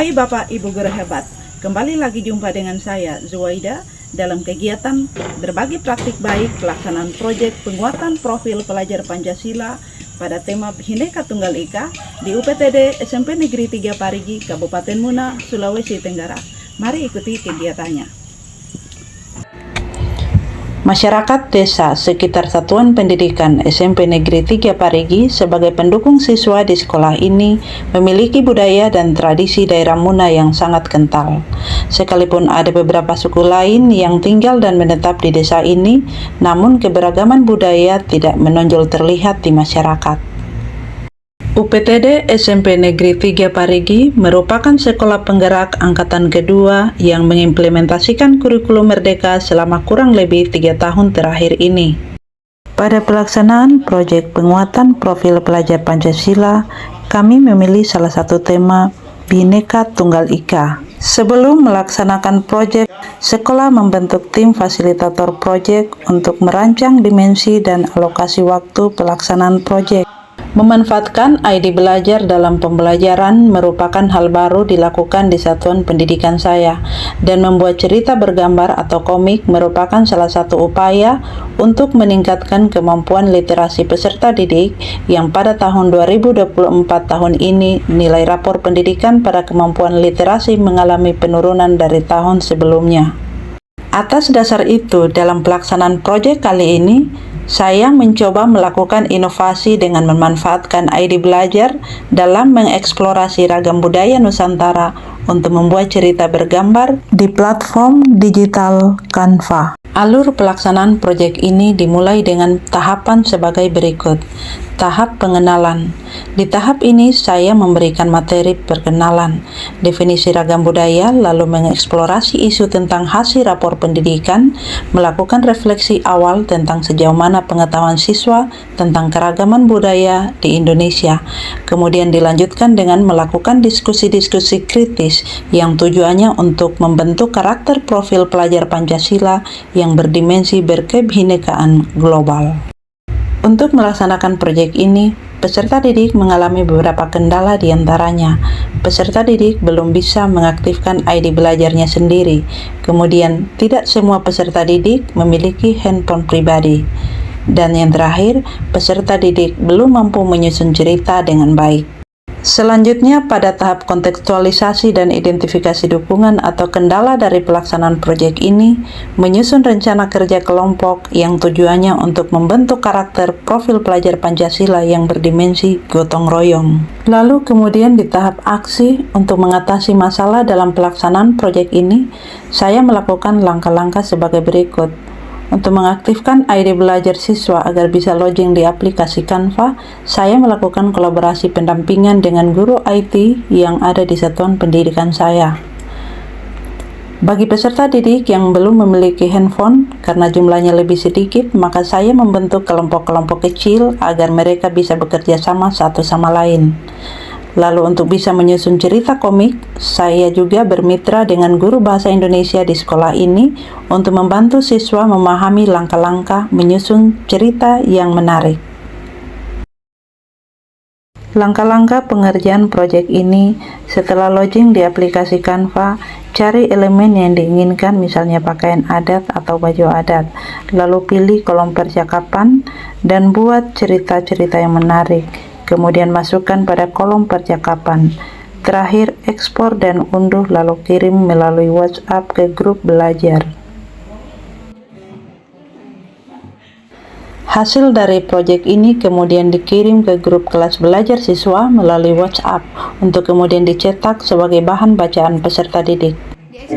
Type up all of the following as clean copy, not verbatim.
Hai Bapak Ibu guru hebat, kembali lagi jumpa dengan saya Zuwaida dalam kegiatan berbagi praktik baik pelaksanaan proyek penguatan profil pelajar Pancasila pada tema Bhinneka Tunggal Ika di UPTD SMP Negeri 3 Parigi, Kabupaten Muna, Sulawesi Tenggara. Mari ikuti kegiatannya. Masyarakat desa sekitar Satuan Pendidikan SMP Negeri 3 Parigi sebagai pendukung siswa di sekolah ini memiliki budaya dan tradisi daerah Muna yang sangat kental. Sekalipun ada beberapa suku lain yang tinggal dan menetap di desa ini, namun keberagaman budaya tidak menonjol terlihat di masyarakat. UPTD SMP Negeri 3 Parigi merupakan sekolah penggerak angkatan kedua yang mengimplementasikan kurikulum Merdeka selama kurang lebih 3 tahun terakhir ini. Pada pelaksanaan proyek penguatan profil pelajar Pancasila, kami memilih salah satu tema Bhinneka Tunggal Ika. Sebelum melaksanakan proyek, sekolah membentuk tim fasilitator proyek untuk merancang dimensi dan alokasi waktu pelaksanaan proyek. Memanfaatkan ID belajar dalam pembelajaran merupakan hal baru dilakukan di satuan pendidikan saya, dan membuat cerita bergambar atau komik merupakan salah satu upaya untuk meningkatkan kemampuan literasi peserta didik yang pada tahun 2024 tahun ini nilai rapor pendidikan pada kemampuan literasi mengalami penurunan dari tahun sebelumnya. Atas dasar itu, dalam pelaksanaan proyek kali ini, saya mencoba melakukan inovasi dengan memanfaatkan ID belajar dalam mengeksplorasi ragam budaya Nusantara untuk membuat cerita bergambar di platform digital Canva. Alur pelaksanaan proyek ini dimulai dengan tahapan sebagai berikut. Tahap pengenalan. Di tahap ini saya memberikan materi perkenalan, definisi ragam budaya, lalu mengeksplorasi isu tentang hasil rapor pendidikan, melakukan refleksi awal tentang sejauh mana pengetahuan siswa tentang keragaman budaya di Indonesia. Kemudian dilanjutkan dengan melakukan diskusi-diskusi kritis yang tujuannya untuk membentuk karakter profil pelajar Pancasila yang berdimensi berkebhinekaan global. Untuk melaksanakan proyek ini, peserta didik mengalami beberapa kendala di antaranya. Peserta didik belum bisa mengaktifkan ID belajarnya sendiri. Kemudian, tidak semua peserta didik memiliki handphone pribadi. Dan yang terakhir, peserta didik belum mampu menyusun cerita dengan baik. Selanjutnya, pada tahap kontekstualisasi dan identifikasi dukungan atau kendala dari pelaksanaan proyek ini, menyusun rencana kerja kelompok yang tujuannya untuk membentuk karakter profil pelajar Pancasila yang berdimensi gotong royong. Lalu kemudian di tahap aksi untuk mengatasi masalah dalam pelaksanaan proyek ini, saya melakukan langkah-langkah sebagai berikut. Untuk mengaktifkan ID belajar siswa agar bisa login di aplikasi Canva, saya melakukan kolaborasi pendampingan dengan guru IT yang ada di satuan pendidikan saya. Bagi peserta didik yang belum memiliki handphone, karena jumlahnya lebih sedikit, maka saya membentuk kelompok-kelompok kecil agar mereka bisa bekerja sama satu sama lain. Lalu untuk bisa menyusun cerita komik, saya juga bermitra dengan guru bahasa Indonesia di sekolah ini untuk membantu siswa memahami langkah-langkah menyusun cerita yang menarik. Langkah-langkah pengerjaan proyek ini, setelah login di aplikasi Canva, cari elemen yang diinginkan, misalnya pakaian adat atau baju adat, lalu pilih kolom percakapan dan buat cerita-cerita yang menarik. Kemudian masukkan pada kolom percakapan. Terakhir, ekspor dan unduh lalu kirim melalui WhatsApp ke grup belajar. Hasil dari proyek ini kemudian dikirim ke grup kelas belajar siswa melalui WhatsApp untuk kemudian dicetak sebagai bahan bacaan peserta didik.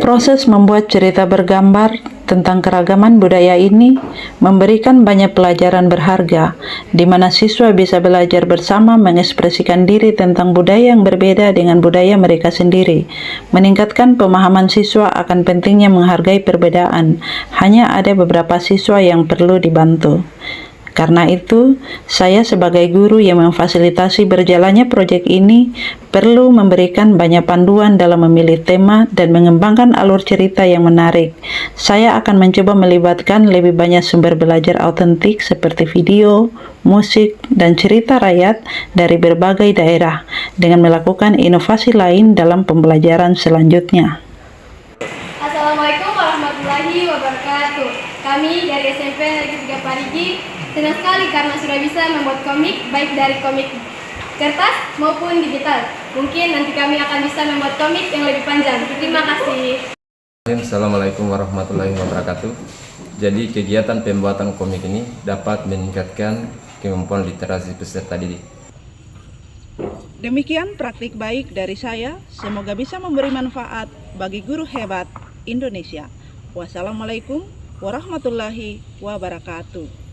Proses membuat cerita bergambar tentang keragaman budaya ini memberikan banyak pelajaran berharga, di mana siswa bisa belajar bersama mengekspresikan diri tentang budaya yang berbeda dengan budaya mereka sendiri, meningkatkan pemahaman siswa akan pentingnya menghargai perbedaan. Hanya ada beberapa siswa yang perlu dibantu. Karena itu, saya sebagai guru yang memfasilitasi berjalannya proyek ini perlu memberikan banyak panduan dalam memilih tema dan mengembangkan alur cerita yang menarik. Saya akan mencoba melibatkan lebih banyak sumber belajar autentik seperti video, musik, dan cerita rakyat dari berbagai daerah dengan melakukan inovasi lain dalam pembelajaran selanjutnya. Assalamualaikum warahmatullahi wabarakatuh. Kami dari SMP Negeri 3 Parigi senang sekali karena sudah bisa membuat komik baik dari komik kertas maupun digital. Mungkin nanti kami akan bisa membuat komik yang lebih panjang. Terima kasih. Assalamualaikum warahmatullahi wabarakatuh. Jadi kegiatan pembuatan komik ini dapat meningkatkan kemampuan literasi peserta didik. Demikian praktik baik dari saya, semoga bisa memberi manfaat bagi guru hebat Indonesia. Wassalamualaikum warahmatullahi wabarakatuh.